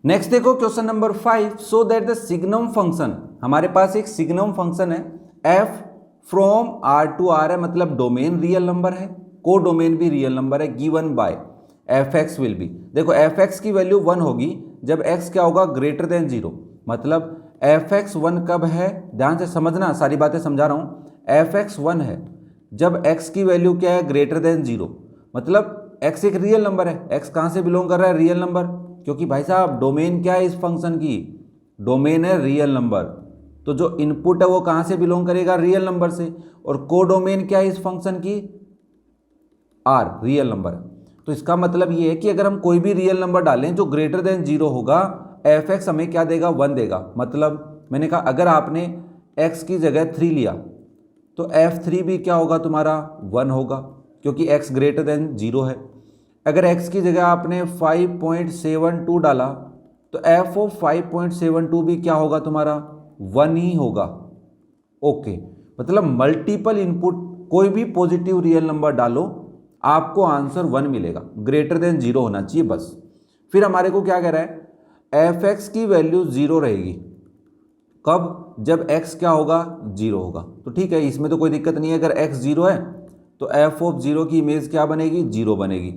Next देखो question number 5, so that the signum function, हमारे पास एक सिग्नम फंक्शन है f from r to r है, मतलब डोमेन रियल नंबर है, को डोमेन भी रियल नंबर है, given by F x will be. देखो एफ एक्स की वैल्यू 1 होगी जब x क्या होगा ग्रेटर देन 0, मतलब एफ एक्स 1 कब है, ध्यान से समझना, सारी बातें समझा रहा हूँ। एफ एक्स 1 है जब x की वैल्यू क्या है ग्रेटर देन 0, मतलब x एक रियल नंबर है। x कहाँ से बिलोंग कर रहा है, रियल नंबर, क्योंकि भाई साहब डोमेन क्या है इस फंक्शन की, डोमेन है रियल नंबर, तो जो इनपुट है वो कहाँ से बिलोंग करेगा, रियल नंबर से। और को डोमेन क्या है इस फंक्शन की, आर, रियल नंबर। तो इसका मतलब ये है कि अगर हम कोई भी रियल नंबर डालें जो ग्रेटर देन 0 होगा, एफ एक्स हमें क्या देगा, 1 देगा। मतलब मैंने कहा अगर आपने x की जगह 3 लिया तो f3 भी क्या होगा तुम्हारा, 1 होगा, क्योंकि x ग्रेटर देन 0 है। अगर x की जगह आपने 5.72 डाला तो f ऑफ 5.72 भी क्या होगा तुम्हारा, 1 ही होगा। ओके, मतलब मल्टीपल इनपुट कोई भी पॉजिटिव रियल नंबर डालो आपको आंसर 1 मिलेगा, ग्रेटर देन 0 होना चाहिए बस। फिर हमारे को क्या कह रहा है, एफ एक्स की वैल्यू 0 रहेगी, कब, जब x क्या होगा, 0 होगा। तो ठीक है, इसमें तो कोई दिक्कत नहीं है, अगर x 0 है तो f ऑफ 0 की इमेज क्या बनेगी, 0 बनेगी।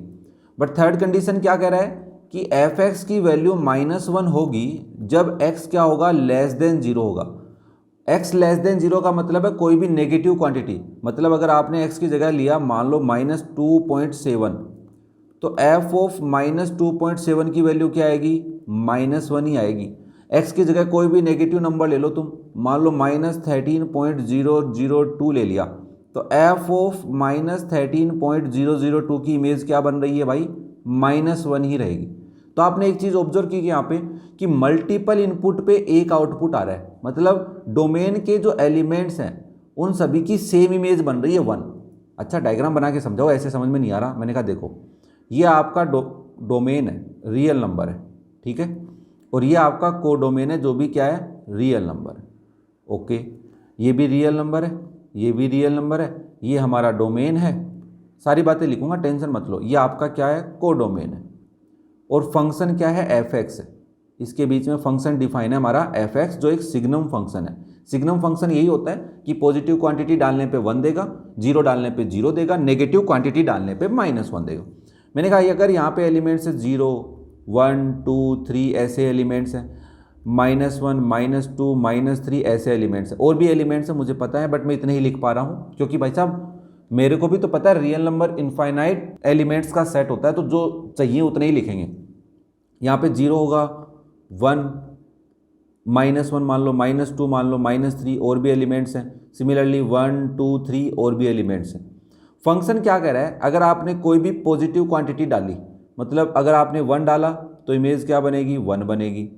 बट थर्ड कंडीशन क्या कह रहा है कि एफ एक्स की वैल्यू -1 होगी जब x क्या होगा, लेस देन 0 होगा। x लेस देन 0 का मतलब है कोई भी नेगेटिव क्वांटिटी, मतलब अगर आपने x की जगह लिया मान लो -2.7, तो f ऑफ -2.7 की वैल्यू क्या आएगी, -1 ही आएगी। x की जगह कोई भी नेगेटिव नंबर ले लो तुम, मान लो -13.002 ले लिया, तो f ऑफ -13.002 की इमेज क्या बन रही है भाई, -1 ही रहेगी। तो आपने एक चीज़ ऑब्जर्व की यहाँ पे कि मल्टीपल इनपुट पे एक आउटपुट आ रहा है, मतलब डोमेन के जो एलिमेंट्स हैं उन सभी की सेम इमेज बन रही है 1। अच्छा डायग्राम बना के समझाओ, ऐसे समझ में नहीं आ रहा। मैंने कहा देखो ये आपका डोमेन है, रियल नंबर है, ठीक है, और ये आपका कोडोमेन है जो भी क्या है, रियल नंबर है। ओके, ये भी रियल नंबर है, ये भी रियल नंबर है, ये हमारा डोमेन है, सारी बातें लिखूंगा टेंशन मत लो। ये आपका क्या है, कोडोमेन है, और फंक्शन क्या है, एफ एक्स है। इसके बीच में फंक्शन डिफाइन है हमारा एफ एक्स, जो एक सिग्नम फंक्शन है। सिग्नम फंक्शन यही होता है कि पॉजिटिव क्वांटिटी डालने पे 1 देगा, 0 डालने पे 0 देगा, नेगेटिव क्वांटिटी डालने पे -1 देगा। मैंने कहा अगर यहाँ पे एलिमेंट्स है 0, 1, 2, 3 ऐसे एलिमेंट्स हैं, -1, -2, -3 ऐसे एलिमेंट्स हैं, और भी एलिमेंट्स हैं मुझे पता है, बट मैं इतने ही लिख पा रहा हूँ क्योंकि भाई साहब मेरे को भी तो पता है रियल नंबर इनफाइनाइट एलिमेंट्स का सेट होता है, तो जो चाहिए उतने ही लिखेंगे। यहाँ पे 0 होगा, 1, -1 मान लो, -2 मान लो, -3 और भी एलिमेंट्स हैं, सिमिलरली 1, 2, 3 और भी एलिमेंट्स हैं। फंक्शन क्या कह रहा है, अगर आपने कोई भी पॉजिटिव क्वांटिटी डाली, मतलब अगर आपने 1 डाला तो इमेज क्या बनेगी, 1 बनेगी।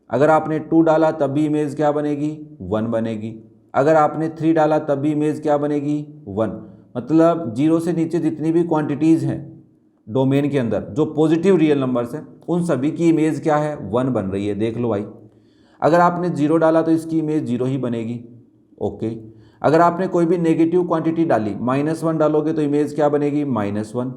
अगर आपने 2 डाला तब भी इमेज क्या बनेगी, 1 बनेगी। अगर आपने 3 डाला तब भी इमेज क्या बनेगी, 1। मतलब 0 से नीचे जितनी भी क्वांटिटीज़ हैं डोमेन के अंदर जो पॉजिटिव रियल नंबर्स हैं उन सभी की इमेज क्या है, 1 बन रही है, देख लो भाई। अगर आपने 0 डाला तो इसकी इमेज 0 ही बनेगी। ओके, अगर आपने कोई भी नेगेटिव क्वांटिटी डाली, -1 डालोगे तो इमेज क्या बनेगी, -1।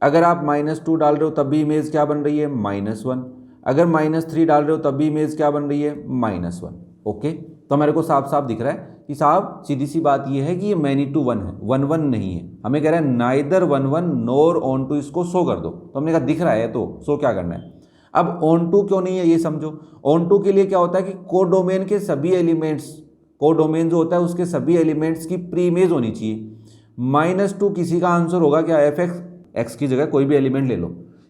अगर आप -2 डाल रहे हो तब भी इमेज क्या बन रही है, -1। अगर -3 डाल रहे हो तब भी इमेज क्या बन रही है, -1। ओके, तो हमारे को साफ साफ दिख रहा है कि साहब सीधी सी बात ये है कि ये मैनी टू 1 है, 1 नहीं है। हमें कह रहा है नाइदर 1 नोर ऑन टू, इसको शो कर दो, तो हमने कहा दिख रहा है तो शो क्या करना है। अब ऑन टू क्यों नहीं है ये समझो। ऑन टू के लिए क्या होता है कि कोडोमेन के सभी एलिमेंट्स, कोडोमेन जो होता है उसके सभी एलिमेंट्स की प्री इमेज होनी चाहिए। -2 किसी का आंसर होगा क्या, एफ एक्स, एक्स की जगह कोई भी एलिमेंट ले लो,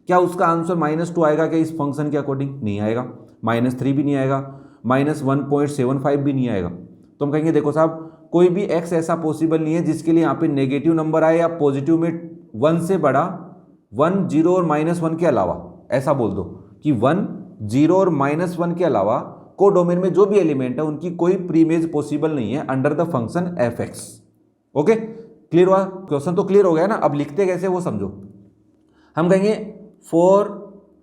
क्या उसका आंसर -2 आएगा क्या इस फंक्शन के अकॉर्डिंग, नहीं आएगा। -3 भी नहीं आएगा, -1.75 भी नहीं आएगा। तो हम कहेंगे देखो साहब कोई भी x ऐसा पॉसिबल नहीं है जिसके लिए यहाँ पे नेगेटिव नंबर आए या पॉजिटिव में 1 से बड़ा, 1, 0 और -1 के अलावा, ऐसा बोल दो कि 1, 0 और -1 के अलावा कोडोमेन में जो भी एलिमेंट है उनकी कोई प्रीमेज पॉसिबल नहीं है under the function F x. Okay, clear हुआ, क्वेश्चन तो क्लियर हो गया ना। अब लिखते कैसे वो समझो। हम कहेंगे फॉर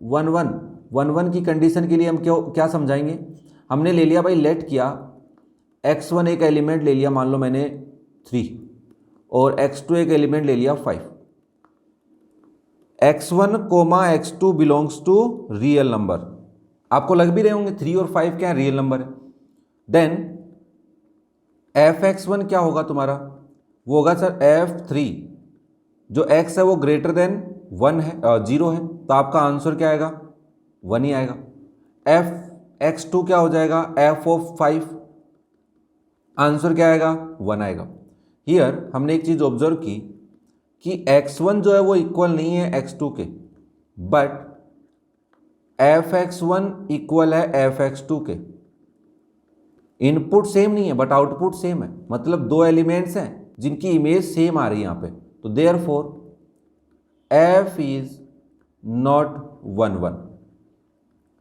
1 की कंडीशन के लिए हम क्या समझाएंगे। हमने ले लिया भाई, लेट किया x1 एक एलिमेंट ले लिया, मान लो मैंने 3, और x2 एक एलिमेंट ले लिया 5। x1, x2 belongs to real number, आपको लग भी रहे होंगे 3 और 5 क्या है, रियल नंबर है। देन fx1 क्या होगा तुम्हारा, वो होगा सर f3, जो x है वो ग्रेटर देन 1 है 0 है, तो आपका आंसर क्या आएगा, 1 ही आएगा। fx2 क्या हो जाएगा, f5, आंसर क्या आएगा, 1 आएगा। हियर हमने एक चीज ऑब्जर्व की कि x1 जो है वो इक्वल नहीं है x2 के, बट fx1 इक्वल है fx2 के। इनपुट सेम नहीं है बट आउटपुट सेम है, मतलब दो एलिमेंट्स हैं जिनकी इमेज सेम आ रही है यहाँ पे, तो देयरफॉर f इज नॉट 1 1।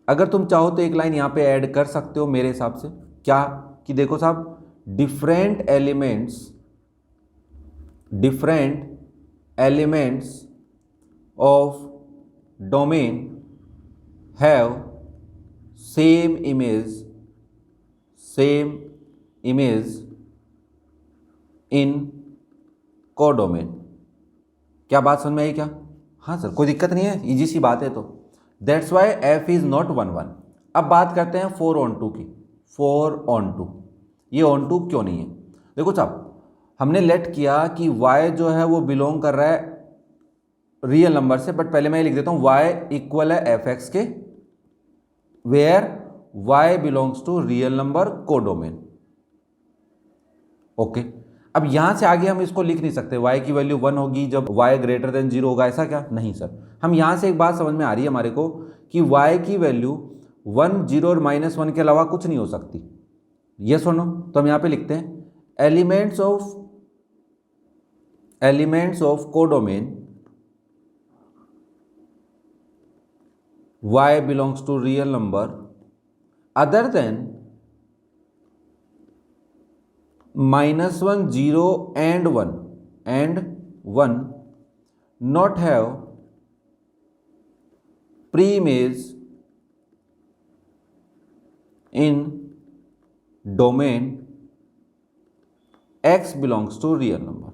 अगर तुम चाहो तो एक लाइन यहाँ पे ऐड कर सकते हो मेरे हिसाब से, क्या कि देखो साहब, different elements of domain have same image in codomain. क्या बात समझ में आई क्या? हाँ सर, कोई दिक्कत नहीं है, इजी सी बात है। तो that's why f is not 1 1। अब बात करते हैं 4 on 2 की। 4 on 2, ये on 2 क्यों नहीं है? देखो साहब, हमने लेट किया कि y जो है वो बिलोंग कर रहा है रियल नंबर से, बट पहले मैं ये लिख देता हूँ y इक्वल है fx के, where y belongs to real number codomain. Okay, अब यहां से आगे हम इसको लिख नहीं सकते y की वैल्यू 1 होगी जब y ग्रेटर देन 0 होगा, ऐसा क्या? नहीं सर, हम यहां से एक बात समझ में आ रही है हमारे को कि y की वैल्यू 1 0 और -1 के अलावा कुछ नहीं हो सकती। ये सुनो, तो हम यहां पे लिखते हैं elements of codomain y belongs to real number other than -1 0 and 1 not have pre-image in domain x belongs to real number।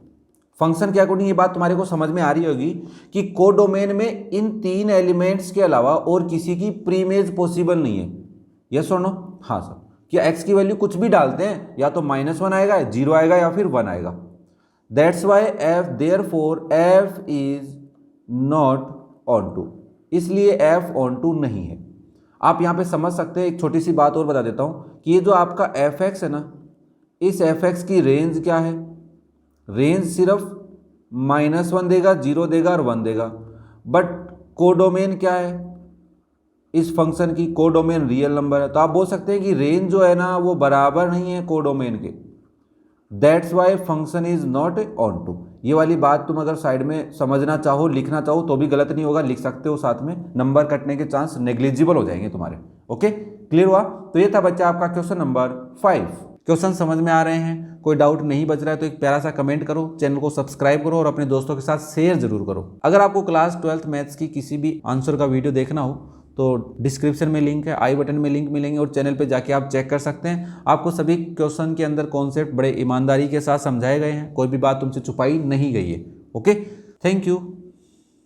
Function के अकॉर्डिंग ये बात तुम्हारे को समझ में आ रही होगी कि कोडोमेन में इन 3 एलिमेंट्स के अलावा और किसी की प्रीमेज पॉसिबल नहीं है। यस और नो? हाँ सर। क्या x की वैल्यू कुछ भी डालते हैं, या तो -1 आएगा, 0 आएगा, या फिर 1 आएगा। That's why therefore f is not onto, इसलिए f ऑन टू नहीं है। आप यहाँ पे समझ सकते हैं। एक छोटी सी बात और बता देता हूँ कि ये जो आपका fx है ना, इस fx की रेंज क्या है? रेंज सिर्फ -1 देगा, 0 देगा और 1 देगा। बट कोडोमेन क्या है इस फंक्शन की? कोडोमेन रियल नंबर है। तो आप बोल सकते हैं कि रेंज जो है ना वो बराबर नहीं है कोडोमेन के। That's why function is not onto. ये वाली बात तुम अगर साइड में समझना चाहो, लिखना चाहो तो भी गलत नहीं होगा, लिख सकते हो साथ में। नंबर कटने के चांस नेग्लिजिबल हो जाएंगे तुम्हारे। ओके, क्लियर हुआ? तो ये था बच्चा आपका क्वेश्चन नंबर 5। क्वेश्चन समझ में आ रहे हैं? कोई डाउट नहीं बच रहा है तो एक प्यारा सा कमेंट करो, चैनल को सब्सक्राइब करो और अपने दोस्तों के साथ शेयर जरूर करो। अगर आपको क्लास 12th मैथ्स की किसी भी आंसर का वीडियो देखना हो तो डिस्क्रिप्शन में लिंक है, आई बटन में लिंक मिलेंगे और चैनल पे जाके आप चेक कर सकते हैं। आपको सभी क्वेश्चन के अंदर कॉन्सेप्ट बड़े ईमानदारी के साथ समझाए गए हैं, कोई भी बात तुमसे छुपाई नहीं गई है। Okay, thank you.